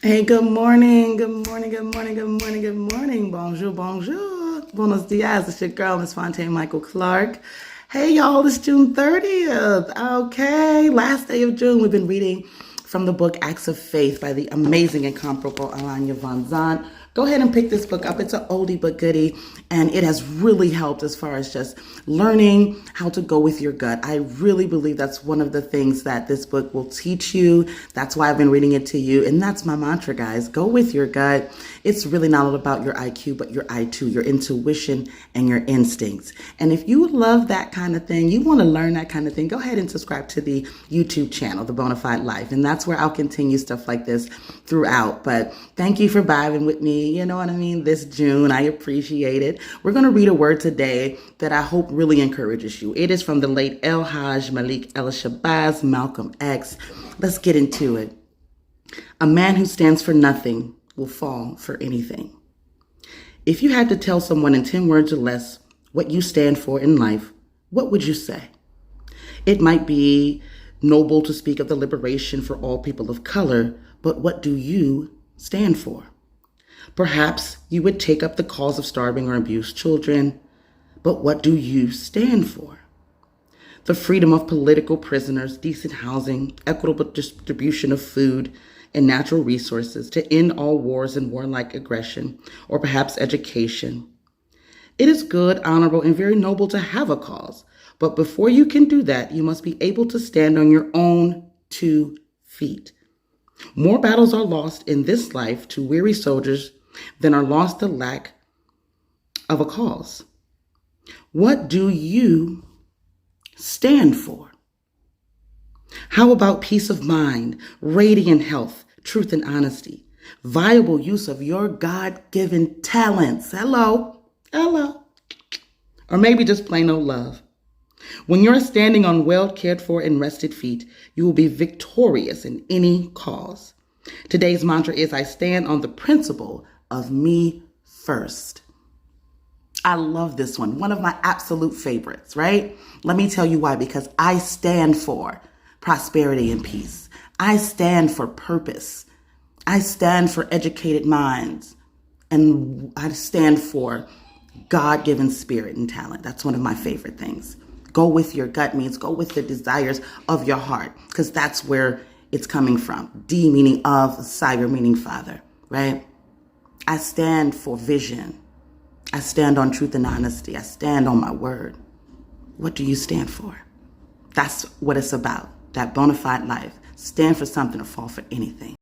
Hey, good morning, good morning, good morning, good morning, good morning. Bonjour, bonjour. Buenos dias. It's your girl, Miss Fontaine Michael Clark. Hey, y'all, it's June 30th. Okay, last day of June. We've been reading from the book Acts of Faith by the amazing, incomparable Iyanla Vanzant. Go ahead and pick this book up. It's an oldie but goodie, and it has really helped as far as just learning how to go with your gut. I really believe that's one of the things that this book will teach you. That's why I've been reading it to you, and that's my mantra, guys. Go with your gut. It's really not all about your IQ, but your I2, your intuition and your instincts. And if you love that kind of thing, you want to learn that kind of thing, go ahead and subscribe to the YouTube channel, The Bonafide Life, and that's where I'll continue stuff like this throughout. But thank you for vibing with me. You know what I mean? This June, I appreciate it. We're going to read a word today that I hope really encourages you. It is from the late El Hajj Malik El Shabazz, Malcolm X. Let's get into it. A man who stands for nothing will fall for anything. If you had to tell someone in 10 words or less what you stand for in life, what would you say? It might be noble to speak of the liberation for all people of color, but what do you stand for? Perhaps you would take up the cause of starving or abused children, but what do you stand for? The freedom of political prisoners, decent housing, equitable distribution of food and natural resources to end all wars and warlike aggression, or perhaps education. It is good, honorable, and very noble to have a cause, but before you can do that, you must be able to stand on your own 2 feet. More battles are lost in this life to weary soldiers than are lost the lack of a cause. What do you stand for? How about peace of mind, radiant health, truth and honesty, viable use of your God-given talents? Hello. Or maybe just plain old love. When you're standing on well cared for and rested feet, you will be victorious in any cause. Today's mantra is, I stand on the principle of me first. I love this one of my absolute favorites, right? Let me tell you why, because I stand for prosperity and peace. I stand for purpose. I stand for educated minds. And I stand for God-given spirit and talent. That's one of my favorite things. Go with your gut means go with the desires of your heart, because that's where it's coming from. D meaning of, sire meaning father, right? I stand for vision. I stand on truth and honesty. I stand on my word. What do you stand for? That's what it's about. That bona fide life. Stand for something or fall for anything.